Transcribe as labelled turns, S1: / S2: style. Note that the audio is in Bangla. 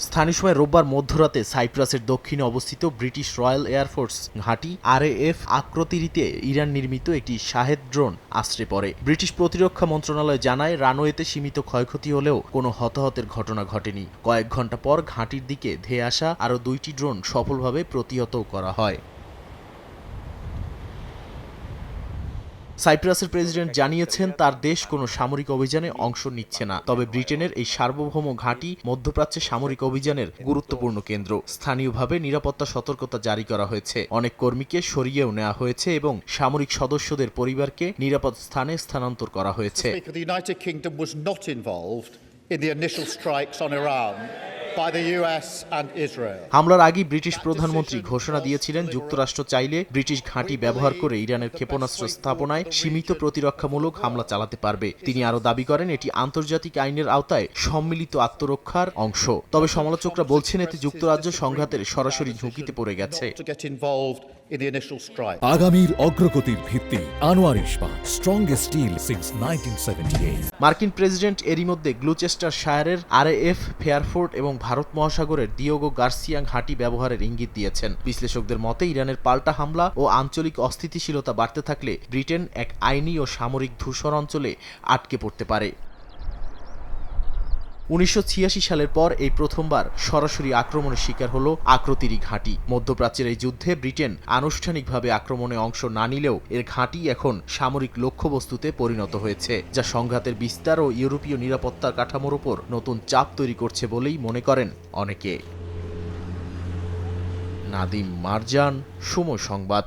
S1: স্থানীয় সময় রোববার মধ্যরাতে সাইপ্রাসের দক্ষিণে অবস্থিত ব্রিটিশ রয়্যাল এয়ারফোর্স ঘাঁটি RAF আক্রতিরিতে ইরান নির্মিত একটি শাহেদ ড্রোন আছড়ে পড়ে। ব্রিটিশ প্রতিরক্ষা মন্ত্রণালয় জানায়, রানওয়েতে সীমিত ক্ষয়ক্ষতি হলেও কোনো হতাহতের ঘটনা ঘটেনি। কয়েক ঘণ্টা পর ঘাঁটির দিকে ধেয়ে আসা আরও 2টি ড্রোন সফলভাবে প্রতিহত করা হয়। সাইপ্রাসের প্রেসিডেন্ট জানিয়েছেন, তার দেশ কোনো সামরিক অভিযানে অংশ নিচ্ছে না, তবে ব্রিটেনের এই সার্বভৌম ঘাঁটি মধ্যপ্রাচ্যে সামরিক অভিযানের গুরুত্বপূর্ণ কেন্দ্র। স্থানীয়ভাবে নিরাপত্তা সতর্কতা জারি করা হয়েছে, অনেক কর্মীকে সরিয়েও নেওয়া হয়েছে এবং সামরিক সদস্যদের পরিবারকে নিরাপদ স্থানে স্থানান্তর করা হয়েছে। হামলার আগেই ব্রিটিশ প্রধানমন্ত্রী ঘোষণা দিয়েছিলেন, যুক্তরাষ্ট্র চাইলে ব্রিটিশ ঘাঁটি ব্যবহার করে ইরানের ক্ষেপণাস্ত্র স্থাপনায় সীমিত প্রতিরক্ষামূলক হামলা চালাতে পারবে। তিনি আরও দাবি করেন, এটি আন্তর্জাতিক আইনের আওতায় সম্মিলিত আত্মরক্ষার অংশ। তবে সমালোচকরা বলছেন, এতে যুক্তরাজ্য সংঘাতের সরাসরি ঝুঁকিতে পড়ে গেছে।
S2: আগামীর অগ্রগতির ভিত্তি আনোয়ার ইস্পাত, স্ট্রংগেস্ট স্টিল সিন্স 1978।
S1: মার্কিন প্রেসিডেন্ট এরই মধ্যে গ্লুচেস্টার শায়ারের RAF ফেয়ারফোর্ট এবং ভারত মহাসাগরের দিয়েগো গার্সিয়া ঘাঁটি ব্যবহারের ইঙ্গিত দিয়েছেন। বিশ্লেষকদের মতে, ইরানের পাল্টা হামলা ও আঞ্চলিক অস্থিতিশীলতা বাড়তে থাকলে ব্রিটেন এক আইনি ও সামরিক ধূসর অঞ্চলে আটকে পড়তে পারে। 1986 সালের পর এই প্রথমবার সরাসরি আক্রমণের শিকার হল আক্রতিরি ঘাঁটি। মধ্যপ্রাচ্যের এই যুদ্ধে ব্রিটেন আনুষ্ঠানিকভাবে আক্রমণে অংশ না নিলেও এর ঘাঁটি এখন সামরিক লক্ষ্যবস্তুতে পরিণত হয়েছে, যা সংঘাতের বিস্তার ও ইউরোপীয় নিরাপত্তার কাঠামোর ওপর নতুন চাপ তৈরি করছে বলেই মনে করেন অনেকে। নাদিম মারজান, সময় সংবাদ।